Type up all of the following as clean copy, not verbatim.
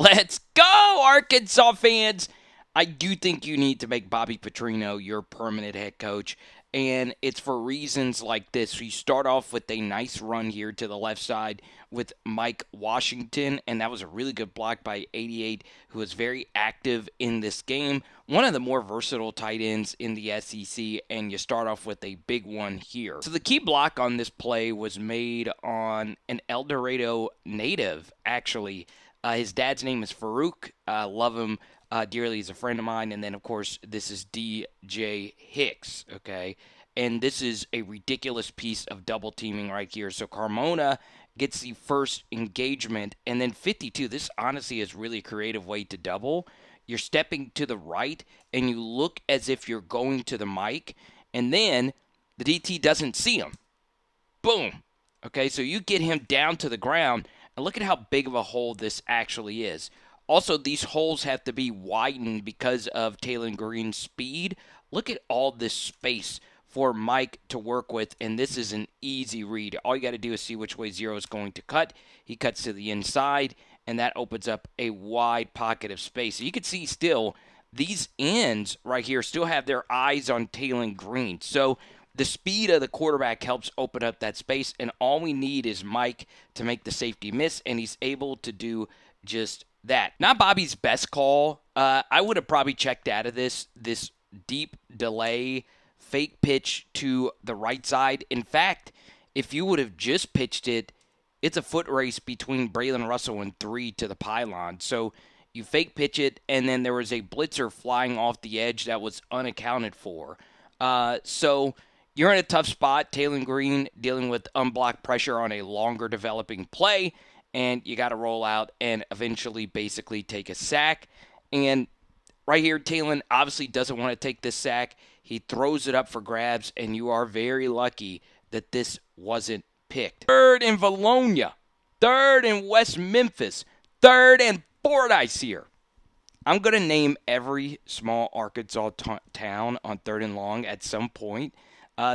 Let's go, Arkansas fans. I do think you need to make Bobby Petrino your permanent head coach, and it's for reasons like this. So you start off with a nice run here to the left side with Mike Washington, and that was a really good block by 88, who was very active in this game. One of the more versatile tight ends in the SEC, and you start off with a big one here. So the key block on this play was made on an El Dorado native, actually. His dad's name is Farouk. Love him dearly. He's a friend of mine. And then, of course, this is DJ Hicks, okay? And this is a ridiculous piece of double teaming right here. So Carmona gets the first engagement. And then 52, this honestly is really a creative way to double. You're stepping to the right, and you look as if you're going to the mic. And then the DT doesn't see him. Boom. Okay, so you get him down to the ground. And look at how big of a hole this actually is. Also, these holes have to be widened because of Taylen Green's speed. Look at all this space for Mike to work with, and this is an easy read. All you got to do is see which way Zero is going to cut. He cuts to the inside, and that opens up a wide pocket of space. So you can see still, these ends right here still have their eyes on Taylen Green. So the speed of the quarterback helps open up that space, and all we need is Mike to make the safety miss, and he's able to do just that. Not Bobby's best call. I would have probably checked out of this deep delay fake pitch to the right side. In fact, if you would have just pitched it, it's a foot race between Braylon Russell and 3 to the pylon. So you fake pitch it, and then there was a blitzer flying off the edge that was unaccounted for. So you're in a tough spot. Taylen Green dealing with unblocked pressure on a longer developing play, and you got to roll out and eventually basically take a sack. And right here, Talon obviously doesn't want to take this sack. He throws it up for grabs, and you are very lucky that this wasn't picked. Third in Valonia, third in West Memphis, third in Fordyce here. I'm going to name every small Arkansas town on third and long at some point.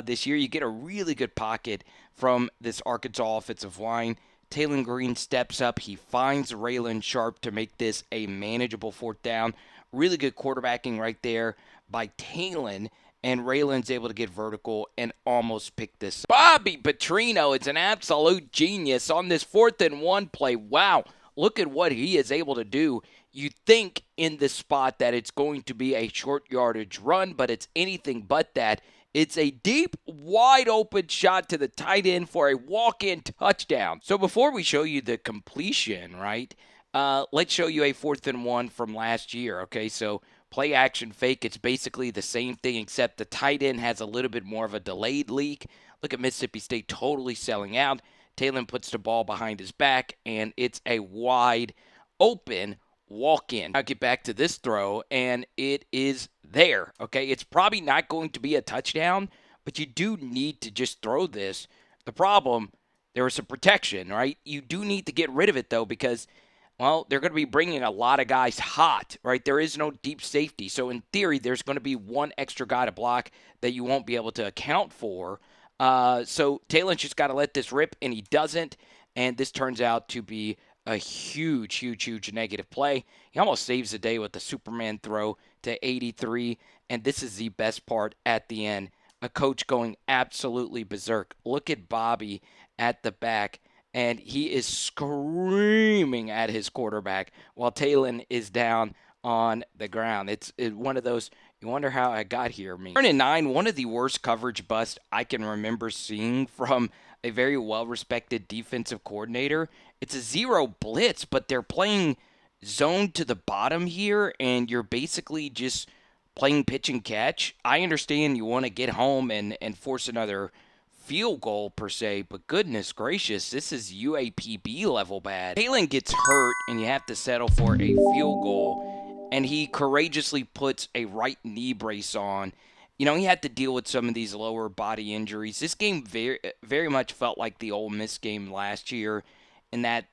This year, you get a really good pocket from this Arkansas offensive line. Taylen Green steps up. He finds Raylan Sharp to make this a manageable fourth down. Really good quarterbacking right there by Talon, and Raylan's able to get vertical and almost pick this. Bobby Petrino is an absolute genius on this 4th and 1 play. Wow, look at what he is able to do. You think in this spot that it's going to be a short yardage run, but it's anything but that. It's a deep, wide open shot to the tight end for a walk-in touchdown. So before we show you the completion, right, let's show you a 4th and 1 from last year, okay? So play action fake, it's basically the same thing except the tight end has a little bit more of a delayed leak. Look at Mississippi State totally selling out. Talon puts the ball behind his back, and it's a wide open walk-in. I'll get back to this throw, and it is there, okay? It's probably not going to be a touchdown, but you do need to just throw this. The problem, there was some protection, right? You do need to get rid of it, though, because, well, they're going to be bringing a lot of guys hot, right? There is no deep safety. So, in theory, there's going to be one extra guy to block that you won't be able to account for. So, Talon's just got to let this rip, and he doesn't, and this turns out to be a huge, huge, huge negative play. He almost saves the day with the Superman throw to 83, and this is the best part at the end. A coach going absolutely berserk. Look at Bobby at the back, and he is screaming at his quarterback while Talon is down on the ground. It's one of those, you wonder how I got here. Turn in 9, one of the worst coverage busts I can remember seeing from a very well-respected defensive coordinator. It's a zero blitz, but they're playing zone to the bottom here, and you're basically just playing pitch and catch. I understand you want to get home and force another field goal per se, but goodness gracious, this is UAPB level bad. Talon gets hurt, and you have to settle for a field goal, and he courageously puts a right knee brace on. You know, he had to deal with some of these lower body injuries. This game very, very much felt like the Ole Miss game last year, in that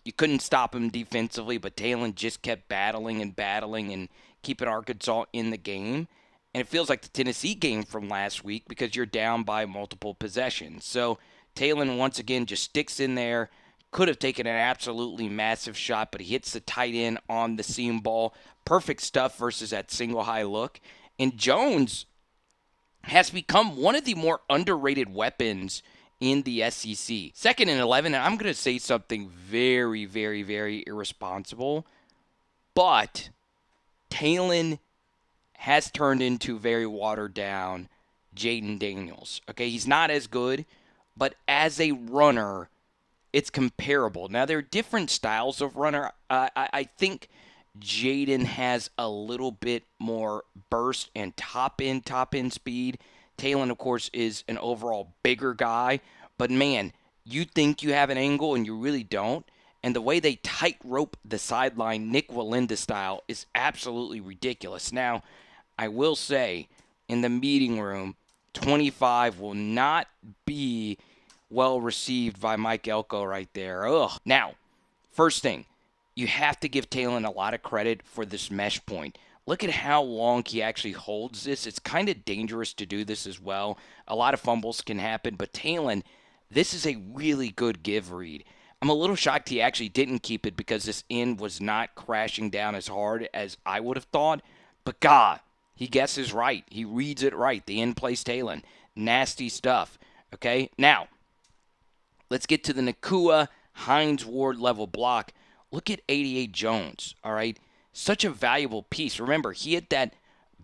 you couldn't stop him defensively, but Talon just kept battling and keeping Arkansas in the game. And it feels like the Tennessee game from last week because you're down by multiple possessions. So Talon once again just sticks in there, Could have taken an absolutely massive shot, but he hits the tight end on the seam ball. Perfect stuff versus that single high look. And Jones has become one of the more underrated weapons in the SEC. Second and 11, and I'm going to say something very, very, very irresponsible, but Talon has turned into very watered down Jaden Daniels. Okay, he's not as good, but as a runner, it's comparable. Now, there are different styles of runner. I think Jaden has a little bit more burst and top-end speed. Talon, of course, is an overall bigger guy. But, man, you think you have an angle and you really don't. And the way they tightrope the sideline, Nick Walinda style, is absolutely ridiculous. Now, I will say, in the meeting room, 25 will not be well received by Mike Elko right there. Ugh. Now, first thing, you have to give Talon a lot of credit for this mesh point. Look at how long he actually holds this. It's kind of dangerous to do this as well. A lot of fumbles can happen, but Talon, this is a really good give read. I'm a little shocked he actually didn't keep it because this end was not crashing down as hard as I would have thought. But God, he guesses right. He reads it right. The end plays Talon. Nasty stuff. Okay, now, let's get to the Nakua Hines Ward level block. Look at 88 Jones, all right? Such a valuable piece. Remember, he hit that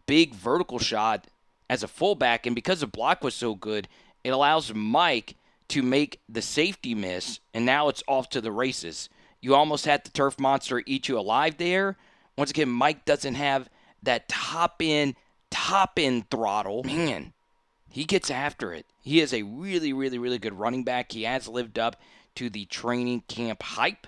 big vertical shot as a fullback, and because the block was so good, it allows Mike to make the safety miss, and now it's off to the races. You almost had the turf monster eat you alive there. Once again, Mike doesn't have that top-end throttle. Man, he gets after it. He is a really, really, really good running back. He has lived up to the training camp hype.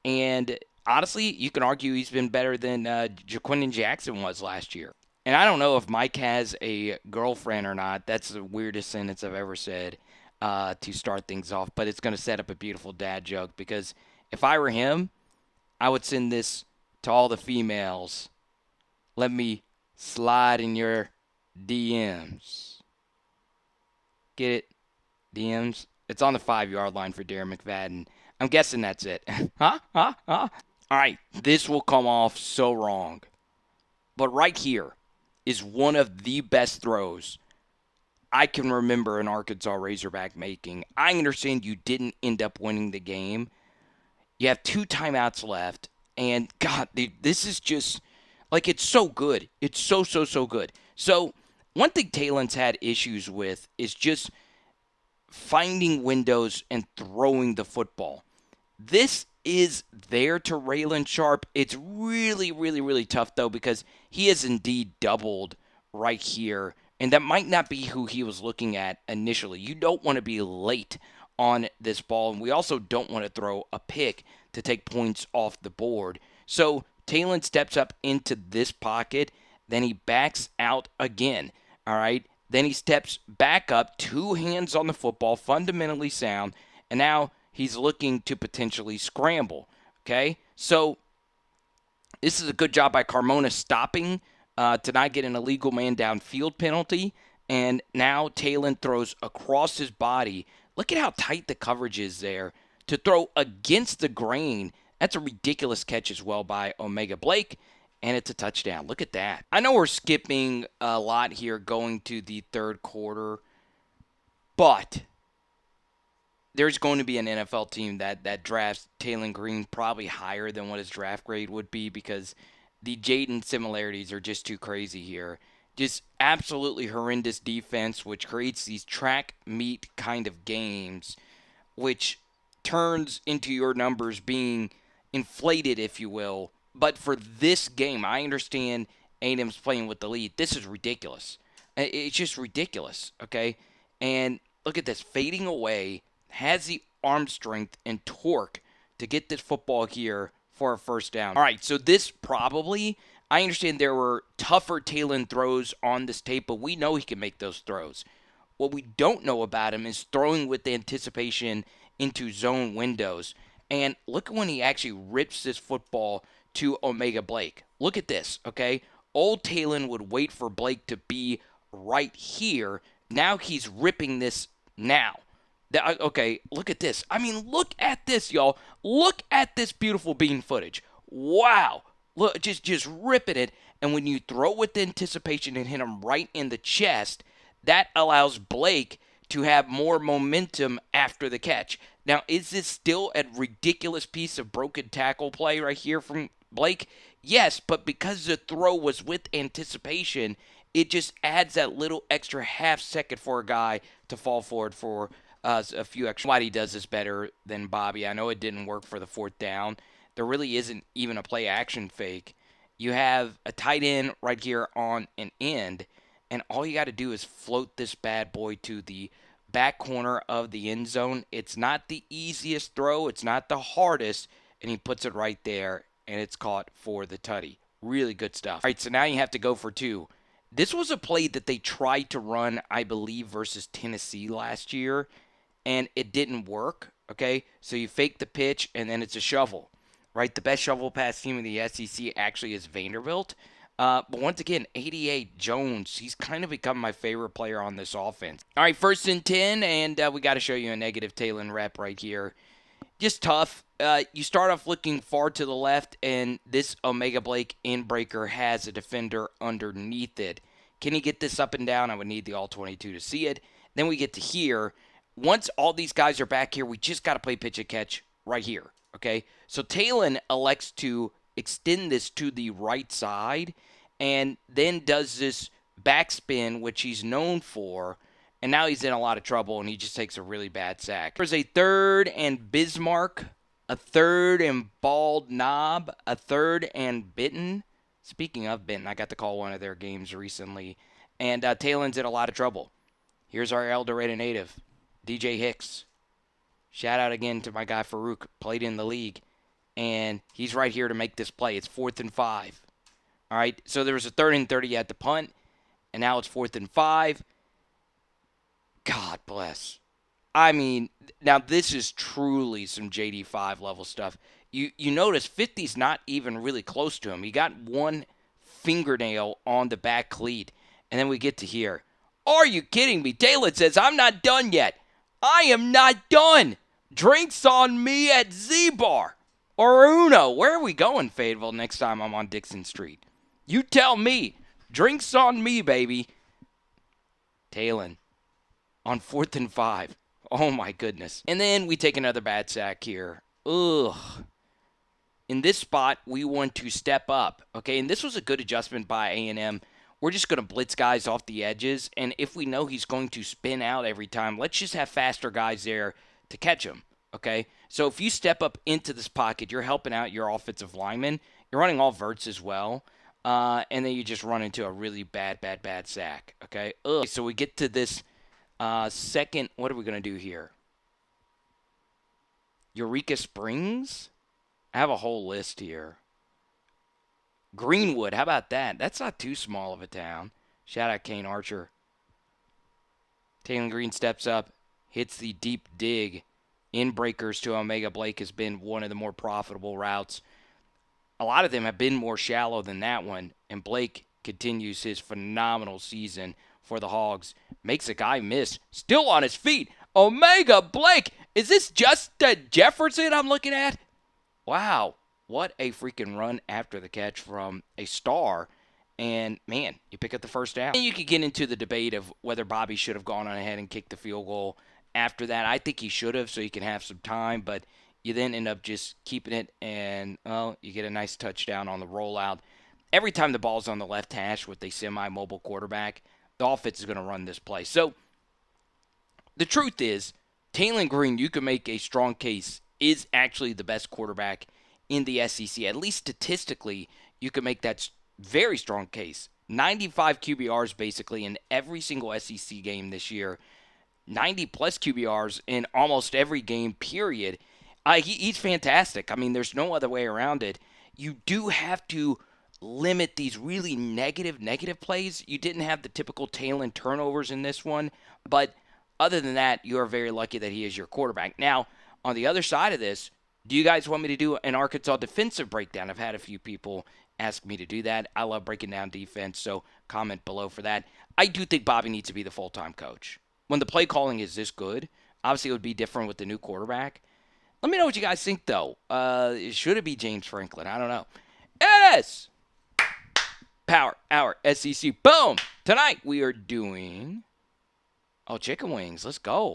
And honestly, you can argue he's been better than Jaquindon Jackson was last year. And I don't know if Mike has a girlfriend or not. That's the weirdest sentence I've ever said to start things off. But it's going to set up a beautiful dad joke, because if I were him, I would send this to all the females. Let me slide in your DMs. Get it? DMs? It's on the 5-yard line for Darren McFadden. I'm guessing that's it. Huh? All right, this will come off so wrong. But right here is one of the best throws I can remember an Arkansas Razorback making. I understand you didn't end up winning the game. You have 2 timeouts left. And, God, this is just, like, it's so good. It's so good. So, one thing Talon's had issues with is just finding windows and throwing the football. This is there to Raylan Sharp. It's really, really, really tough, though, because he has indeed doubled right here, and that might not be who he was looking at initially. You don't want to be late on this ball, and we also don't want to throw a pick to take points off the board. So Talon steps up into this pocket, then he backs out again, all right? Then he steps back up, 2 hands on the football, fundamentally sound, and now he's looking to potentially scramble, okay? So this is a good job by Carmona stopping to not get an illegal man downfield penalty, and now Talon throws across his body. Look at how tight the coverage is there to throw against the grain. That's a ridiculous catch as well by Omega Blake, and it's a touchdown. Look at that. I know we're skipping a lot here going to the third quarter, but there's going to be an NFL team that drafts Taylen Green probably higher than what his draft grade would be, because the Jaden similarities are just too crazy here. Just absolutely horrendous defense, which creates these track meet kind of games, which turns into your numbers being inflated, if you will. But for this game, I understand A&M's playing with the lead. This is ridiculous. It's just ridiculous, okay? And look at this, fading away, has the arm strength and torque to get this football here for a first down. All right, so this probably, I understand there were tougher Talon throws on this tape, but we know he can make those throws. What we don't know about him is throwing with the anticipation into zone windows. And look at when he actually rips this football to Omega Blake. Look at this, okay? Old Talon would wait for Blake to be right here. Now he's ripping this now. Okay, look at this. I mean, look at this, y'all. Look at this beautiful bean footage. Wow. Look, just ripping it. And when you throw with anticipation and hit him right in the chest, that allows Blake to have more momentum after the catch. Now, is this still a ridiculous piece of broken tackle play right here from Blake? Yes, but because the throw was with anticipation, it just adds that little extra half second for a guy to fall forward for a few extra. Why he does this better than Bobby. I know it didn't work for the fourth down. There really isn't even a play action fake. You have a tight end right here on an end, and all you got to do is float this bad boy to the back corner of the end zone. It's not the easiest throw, it's not the hardest, and he puts it right there, and it's caught for the tutty. Really good stuff. All right, so now you have to go for two. This was a play that they tried to run, I believe, versus Tennessee last year, and it didn't work, okay? So you fake the pitch, and then it's a shovel, right? The best shovel pass team in the SEC actually is Vanderbilt. But once again, 88 Jones, he's kind of become my favorite player on this offense. All right, 1st and 10, and we got to show you a negative Talon rep right here. Just tough. You start off looking far to the left, and this Omega Blake inbreaker has a defender underneath it. Can he get this up and down? I would need the all-22 to see it. Then we get to here. Once all these guys are back here, we just got to play pitch and catch right here, okay? So Talon elects to extend this to the right side and then does this backspin, which he's known for, and now he's in a lot of trouble, and he just takes a really bad sack. There's a 3rd and Bismarck, a 3rd and Bald Knob, a 3rd and Bitten. Speaking of Benton, I got to call one of their games recently, and Talon's in a lot of trouble. Here's our El Dorado native, DJ Hicks. Shout out again to my guy Farouk, played in the league, and he's right here to make this play. It's 4th and 5. All right, so there was a 3rd and 30 at the punt, and now it's 4th and 5. God bless. I mean, now this is truly some JD5 level stuff. You notice 50's not even really close to him. He got one fingernail on the back cleat. And then we get to here. Are you kidding me? Talon says, I'm not done yet. I am not done. Drinks on me at Z-Bar. Or Uno. Where are we going, Fayetteville, next time I'm on Dixon Street? You tell me. Drinks on me, baby. Talon on 4th and 5. Oh, my goodness. And then we take another bad sack here. Ugh. In this spot, we want to step up, okay? And this was a good adjustment by A&M. We're just going to blitz guys off the edges, and if we know he's going to spin out every time, let's just have faster guys there to catch him, okay? So if you step up into this pocket, you're helping out your offensive lineman. You're running all verts as well, and then you just run into a really bad sack, okay? Ugh. So we get to this second. What are we going to do here? Eureka Springs? I have a whole list here. Greenwood, how about that? That's not too small of a town. Shout out Kane Archer. Taylen Green steps up, hits the deep dig. In-breakers to Omega Blake has been one of the more profitable routes. A lot of them have been more shallow than that one, and Blake continues his phenomenal season for the Hogs. Makes a guy miss. Still on his feet. Omega Blake! Is this just the Jefferson I'm looking at? Wow, what a freaking run after the catch from a star. And, man, you pick up the first down. And you could get into the debate of whether Bobby should have gone on ahead and kicked the field goal after that. I think he should have so he can have some time, but you then end up just keeping it, and, well, you get a nice touchdown on the rollout. Every time the ball's on the left hash with a semi-mobile quarterback, the offense is going to run this play. So, the truth is, Taylen Green, you can make a strong case, is actually the best quarterback in the SEC. At least statistically, you can make that very strong case. 95 QBRs basically in every single SEC game this year. 90-plus QBRs in almost every game, period. He's fantastic. I mean, there's no other way around it. You do have to limit these really negative plays. You didn't have the typical Talon turnovers in this one, but other than that, you are very lucky that he is your quarterback. Now, on the other side of this, do you guys want me to do an Arkansas defensive breakdown? I've had a few people ask me to do that. I love breaking down defense, so comment below for that. I do think Bobby needs to be the full-time coach. When the play calling is this good, Obviously, it would be different with the new quarterback. Let me know what you guys think, though. Should it be James Franklin? I don't know. It is Power Hour SEC. Boom! Tonight we are doing chicken wings. Let's go.